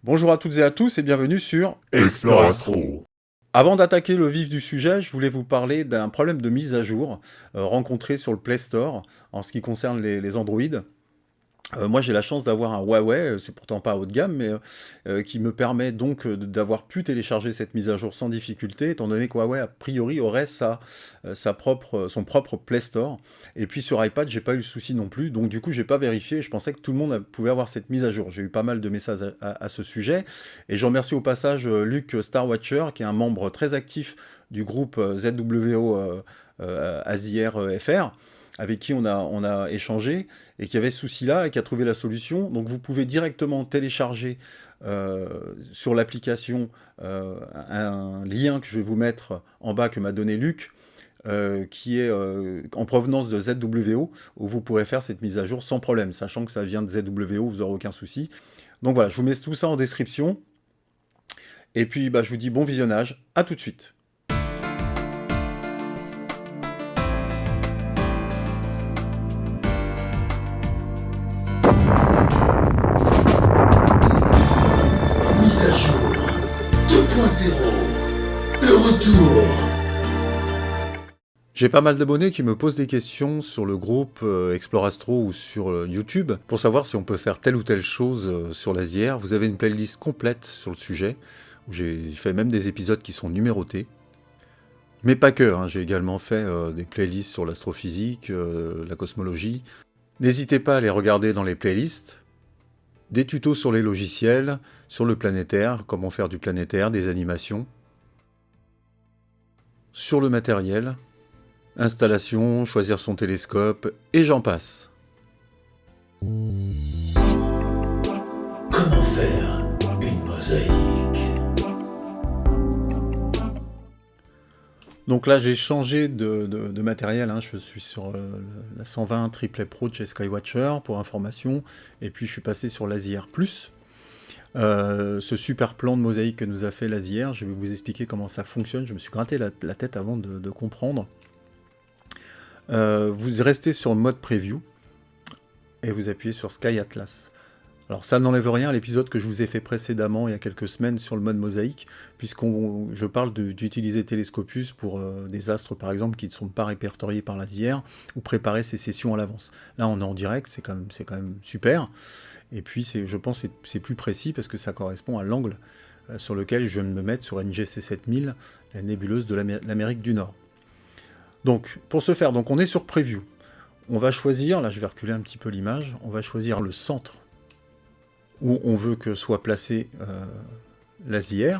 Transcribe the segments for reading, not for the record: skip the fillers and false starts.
Bonjour à toutes et à tous et bienvenue sur Explore Astro. Avant d'attaquer le vif du sujet, je voulais vous parler d'un problème de mise à jour rencontré sur le Play Store en ce qui concerne les Android. Moi j'ai la chance d'avoir un Huawei, c'est pourtant pas haut de gamme, mais qui me permet donc d'avoir pu télécharger cette mise à jour sans difficulté, étant donné que Huawei a priori aurait son propre Play Store. Et puis sur iPad j'ai pas eu le souci non plus, donc du coup j'ai pas vérifié, je pensais que tout le monde pouvait avoir cette mise à jour. J'ai eu pas mal de messages à ce sujet, et je remercie au passage Luc Starwatcher, qui est un membre très actif du groupe ZWO Azier FR, avec qui on a échangé, et qui avait ce souci-là, et qui a trouvé la solution. Donc vous pouvez directement télécharger sur l'application un lien que je vais vous mettre en bas, que m'a donné Luc, qui est en provenance de ZWO, où vous pourrez faire cette mise à jour sans problème, sachant que ça vient de ZWO, vous n'aurez aucun souci. Donc voilà, je vous mets tout ça en description, et puis je vous dis bon visionnage, à tout de suite. Mise à jour 2.0. Le retour. J'ai pas mal d'abonnés qui me posent des questions sur le groupe Explore Astro ou sur YouTube pour savoir si on peut faire telle ou telle chose sur l'Azier. Vous avez une playlist complète sur le sujet, où j'ai fait même des épisodes qui sont numérotés. Mais pas que, hein, j'ai également fait des playlists sur l'astrophysique, la cosmologie. N'hésitez pas à les regarder dans les playlists. Des tutos sur les logiciels, sur le planétaire, comment faire du planétaire, des animations. Sur le matériel, installation, choisir son télescope, et j'en passe. Comment faire une mosaïque? Donc là, j'ai changé de matériel, hein. Je suis sur la 120 Triplet Pro de chez Skywatcher, pour information, et puis je suis passé sur l'Azier Plus. Ce super plan de mosaïque que nous a fait l'Azier, je vais vous expliquer comment ça fonctionne. Je me suis gratté la tête avant de comprendre. Vous restez sur le mode preview, et vous appuyez sur Sky Atlas. Alors ça n'enlève rien à l'épisode que je vous ai fait précédemment, il y a quelques semaines, sur le mode mosaïque, je parle d'utiliser Telescopus pour des astres, par exemple, qui ne sont pas répertoriés par l'Azier, ou préparer ces sessions à l'avance. Là, on est en direct, c'est quand même super. Et puis, je pense que c'est plus précis, parce que ça correspond à l'angle sur lequel je viens de me mettre sur NGC 7000, la nébuleuse de l'Amérique du Nord. Donc, pour ce faire, on est sur Preview. On va choisir, là je vais reculer un petit peu l'image, on va choisir le centre où on veut que soit placé l'Azier.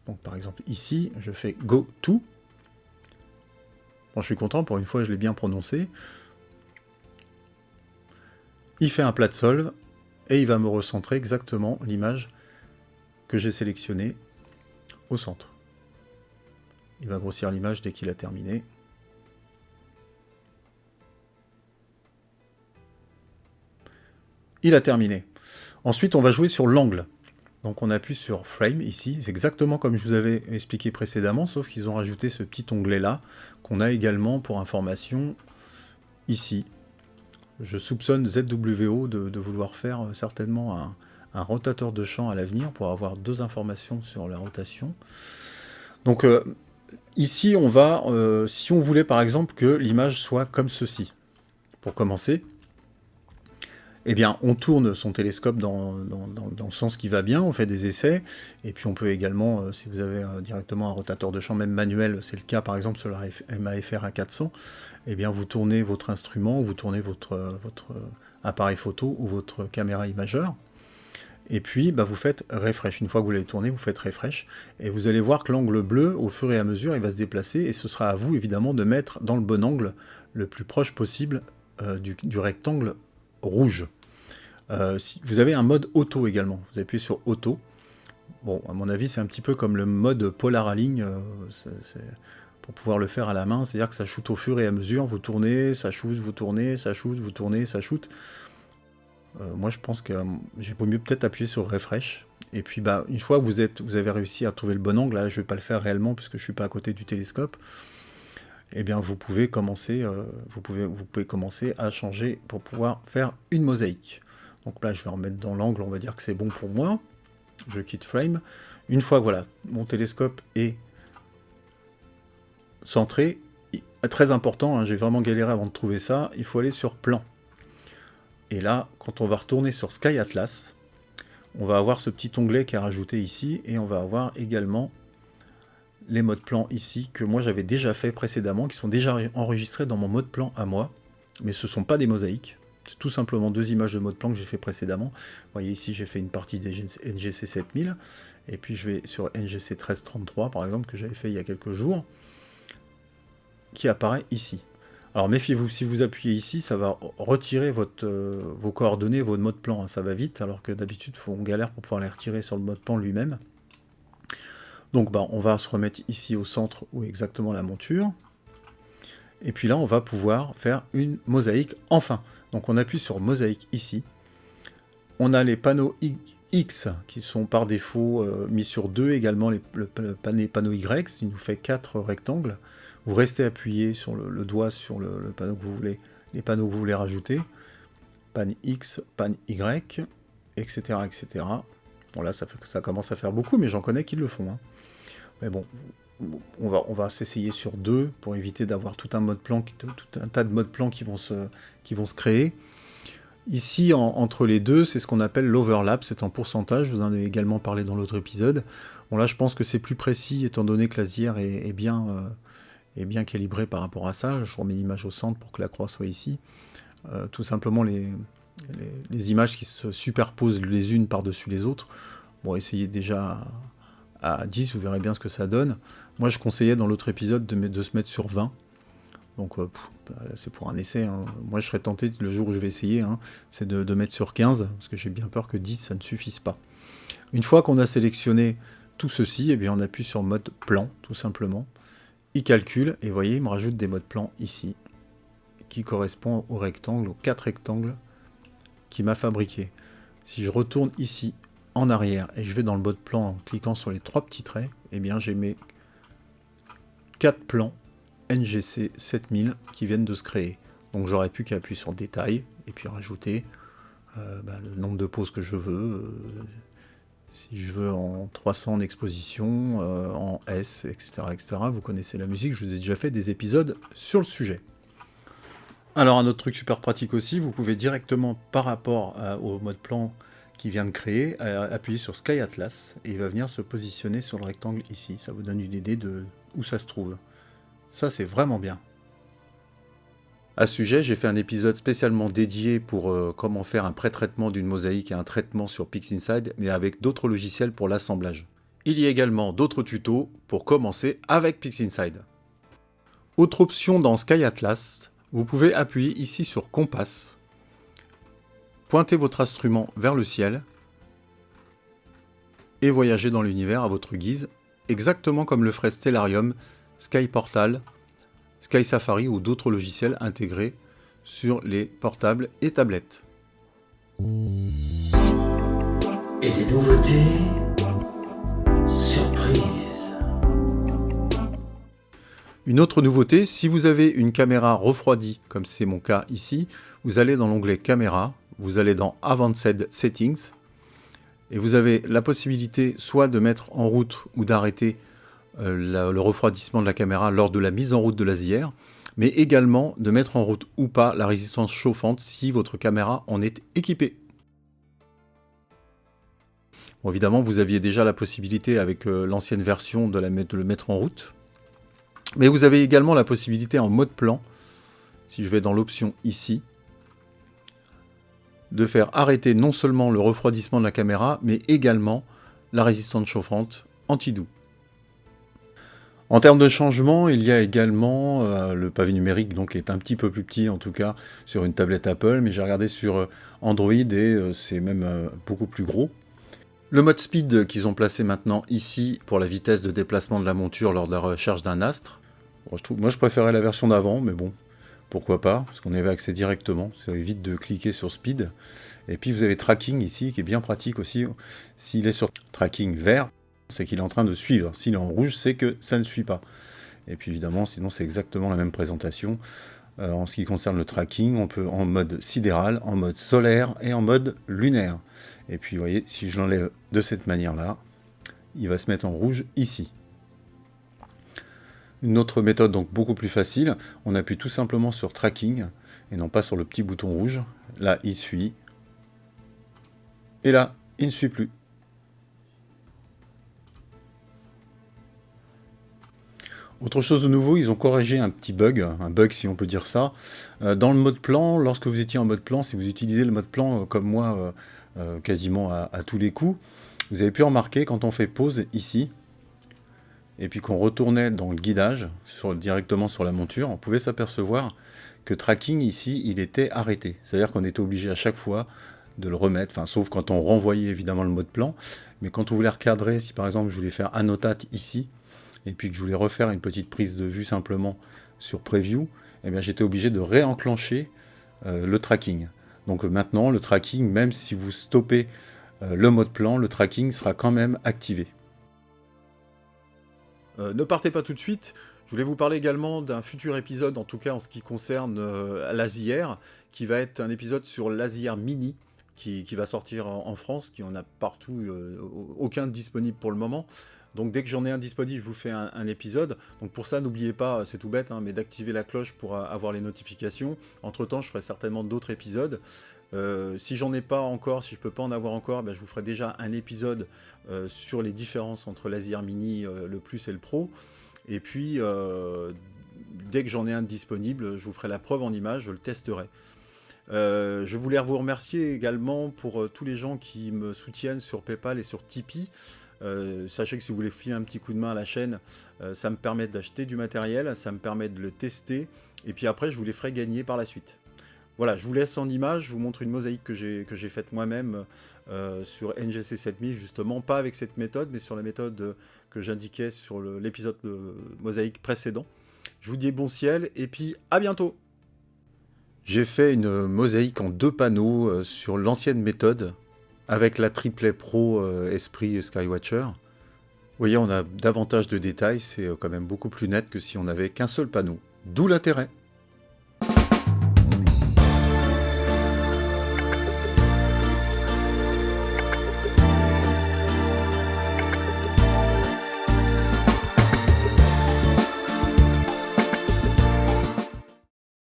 Donc par exemple ici, je fais Go To. Bon, je suis content, pour une fois je l'ai bien prononcé. Il fait un plat de solve, et il va me recentrer exactement l'image que j'ai sélectionnée au centre. Il va grossir l'image dès qu'il a terminé. Il a terminé. Ensuite, on va jouer sur l'angle. Donc on appuie sur Frame ici, c'est exactement comme je vous avais expliqué précédemment, sauf qu'ils ont rajouté ce petit onglet-là, qu'on a également pour information ici. Je soupçonne ZWO de vouloir faire certainement un rotateur de champ à l'avenir pour avoir deux informations sur la rotation. Donc ici, on va, si on voulait par exemple que l'image soit comme ceci, pour commencer, eh bien, on tourne son télescope dans le sens qui va bien, on fait des essais, et puis on peut également, si vous avez directement un rotateur de champ, même manuel, c'est le cas par exemple sur la MAFR A400, eh bien vous tournez votre instrument, vous tournez votre appareil photo ou votre caméra imageur, et puis vous faites refresh. Une fois que vous l'avez tourné, vous faites refresh, et vous allez voir que l'angle bleu, au fur et à mesure, il va se déplacer, et ce sera à vous évidemment de mettre dans le bon angle, le plus proche possible du rectangle rouge. Si vous avez un mode auto également, vous appuyez sur auto. Bon, à mon avis, c'est un petit peu comme le mode polar align, pour pouvoir le faire à la main, c'est-à-dire que ça shoot au fur et à mesure, vous tournez, ça shoot, vous tournez, ça shoot, vous tournez, ça shoot. Moi, je pense que j'ai mieux peut-être appuyer sur refresh. Et puis, une fois que vous avez réussi à trouver le bon angle, là, je ne vais pas le faire réellement puisque je ne suis pas à côté du télescope. Eh bien, vous pouvez commencer à changer pour pouvoir faire une mosaïque. Donc là, je vais remettre dans l'angle, on va dire que c'est bon pour moi. Je quitte frame. Une fois que voilà, mon télescope est centré, très important, hein, j'ai vraiment galéré avant de trouver ça, il faut aller sur plan. Et là, quand on va retourner sur Sky Atlas, on va avoir ce petit onglet qui est rajouté ici, et on va avoir également les modes plan ici, que moi j'avais déjà fait précédemment, qui sont déjà enregistrés dans mon mode plan à moi, mais ce ne sont pas des mosaïques, c'est tout simplement 2 images de mode plan que j'ai fait précédemment. Vous voyez ici, j'ai fait une partie des NGC 7000, et puis je vais sur NGC 1333 par exemple, que j'avais fait il y a quelques jours, qui apparaît ici. Alors méfiez-vous, si vous appuyez ici, ça va retirer vos coordonnées, votre mode plan, hein, ça va vite, alors que d'habitude on galère pour pouvoir les retirer sur le mode plan lui-même. Donc on va se remettre ici au centre où est exactement la monture. Et puis là, on va pouvoir faire une mosaïque enfin. Donc on appuie sur mosaïque ici. On a les panneaux X qui sont par défaut mis sur 2, également les panneaux Y, il nous fait 4 rectangles. Vous restez appuyé sur le doigt sur le panneau que vous voulez, les panneaux que vous voulez rajouter. Pan X, pan Y, etc. etc. Bon là, ça commence à faire beaucoup, mais j'en connais qui le font. Hein. Mais bon, on va s'essayer sur 2 pour éviter d'avoir tout un mode plan, tout un tas de modes plans qui vont se créer. Ici, entre les deux, c'est ce qu'on appelle l'overlap, c'est en pourcentage, je vous en ai également parlé dans l'autre épisode. Bon là, je pense que c'est plus précis, étant donné que la ZIR est bien calibrée par rapport à ça. Je remets l'image au centre pour que la croix soit ici. Tout simplement, les images qui se superposent les unes par-dessus les autres. Bon, essayez déjà à 10, vous verrez bien ce que ça donne. Moi, je conseillais dans l'autre épisode de se mettre sur 20. Donc, c'est pour un essai. Hein. Moi, je serais tenté, le jour où je vais essayer, hein, c'est de mettre sur 15, parce que j'ai bien peur que 10, ça ne suffise pas. Une fois qu'on a sélectionné tout ceci, eh bien, on appuie sur mode plan, tout simplement. Il calcule, et vous voyez, il me rajoute des modes plans ici, qui correspondent aux rectangles, aux 4 rectangles qu'il m'a fabriqués. Si je retourne ici, en arrière, et je vais dans le mode plan en cliquant sur les 3 petits traits, eh bien j'ai mes 4 plans NGC 7000 qui viennent de se créer. Donc j'aurais pu qu'appuyer sur détail, et puis rajouter le nombre de poses que je veux, si je veux en 300 en exposition, en S, etc., etc. Vous connaissez la musique, je vous ai déjà fait des épisodes sur le sujet. Alors un autre truc super pratique aussi, vous pouvez directement par rapport au mode plan qui vient de créer, appuyer sur Sky Atlas, et il va venir se positionner sur le rectangle ici. Ça vous donne une idée de où ça se trouve. Ça, c'est vraiment bien. À ce sujet, j'ai fait un épisode spécialement dédié pour comment faire un pré-traitement d'une mosaïque et un traitement sur PixInsight, mais avec d'autres logiciels pour l'assemblage. Il y a également d'autres tutos pour commencer avec PixInsight. Autre option dans Sky Atlas, vous pouvez appuyer ici sur Compass, pointez votre instrument vers le ciel et voyager dans l'univers à votre guise, exactement comme le ferait Stellarium, Sky Portal, Sky Safari ou d'autres logiciels intégrés sur les portables et tablettes. Et des nouveautés surprises. Une autre nouveauté, si vous avez une caméra refroidie, comme c'est mon cas ici, vous allez dans l'onglet Caméra, vous allez dans Advanced Settings, et vous avez la possibilité soit de mettre en route ou d'arrêter le refroidissement de la caméra lors de la mise en route de la ZIR, mais également de mettre en route ou pas la résistance chauffante si votre caméra en est équipée. Bon, évidemment, vous aviez déjà la possibilité avec l'ancienne version de le mettre en route, mais vous avez également la possibilité en mode plan, si je vais dans l'option ici, de faire arrêter non seulement le refroidissement de la caméra, mais également la résistance chauffante anti-doux. En termes de changement, il y a également le pavé numérique, donc est un petit peu plus petit en tout cas sur une tablette Apple, mais j'ai regardé sur Android et c'est même beaucoup plus gros. Le mode speed qu'ils ont placé maintenant ici pour la vitesse de déplacement de la monture lors de la recherche d'un astre. Bon, moi je préférais la version d'avant, mais bon, pourquoi pas, parce qu'on avait accès directement, ça évite de cliquer sur speed. Et puis vous avez tracking ici, qui est bien pratique aussi. S'il est sur tracking vert, c'est qu'il est en train de suivre. S'il est en rouge, c'est que ça ne suit pas. Et puis évidemment, sinon c'est exactement la même présentation. en ce qui concerne le tracking. On peut en mode sidéral, en mode solaire et en mode lunaire. Et puis vous voyez, si je l'enlève de cette manière-là, il va se mettre en rouge ici. Une autre méthode donc beaucoup plus facile, on appuie tout simplement sur tracking et non pas sur le petit bouton rouge. Là, il suit. Et là, il ne suit plus. Autre chose de nouveau, ils ont corrigé un petit bug, si on peut dire ça. Dans le mode plan, lorsque vous étiez en mode plan, si vous utilisez le mode plan comme moi quasiment à tous les coups, vous avez pu remarquer quand on fait pause ici, et puis qu'on retournait dans le guidage, directement sur la monture, on pouvait s'apercevoir que tracking ici, il était arrêté. C'est-à-dire qu'on était obligé à chaque fois de le remettre, enfin, sauf quand on renvoyait évidemment le mode plan, mais quand on voulait recadrer, si par exemple je voulais faire annotate ici, et puis que je voulais refaire une petite prise de vue simplement sur Preview, eh bien j'étais obligé de réenclencher le tracking. Donc maintenant, le tracking, même si vous stoppez le mode plan, le tracking sera quand même activé. Ne partez pas tout de suite, je voulais vous parler également d'un futur épisode, en tout cas en ce qui concerne l'ASIR, qui va être un épisode sur l'ASIR Mini, qui va sortir en France, qui en a partout, aucun disponible pour le moment. Donc dès que j'en ai un disponible, je vous fais un épisode. Donc pour ça, n'oubliez pas, c'est tout bête, mais d'activer la cloche pour avoir les notifications. Entre-temps, je ferai certainement d'autres épisodes. Si j'en ai pas encore, si je peux pas en avoir encore, je vous ferai déjà un épisode sur les différences entre l'ASIR Mini, le Plus et le Pro. Et puis, dès que j'en ai un disponible, je vous ferai la preuve en image, je le testerai. Je voulais vous remercier également pour tous les gens qui me soutiennent sur PayPal et sur Tipeee. Sachez que si vous voulez filer un petit coup de main à la chaîne, ça me permet d'acheter du matériel, ça me permet de le tester, et puis après je vous les ferai gagner par la suite. Voilà, je vous laisse en image, je vous montre une mosaïque que j'ai faite moi-même sur NGC 7000, justement, pas avec cette méthode, mais sur la méthode que j'indiquais sur l'épisode de mosaïque précédent. Je vous dis bon ciel, et puis à bientôt. J'ai fait une mosaïque en 2 panneaux sur l'ancienne méthode, avec la Triplet Pro Esprit Skywatcher. Vous voyez, on a davantage de détails, c'est quand même beaucoup plus net que si on n'avait qu'un seul panneau. D'où l'intérêt.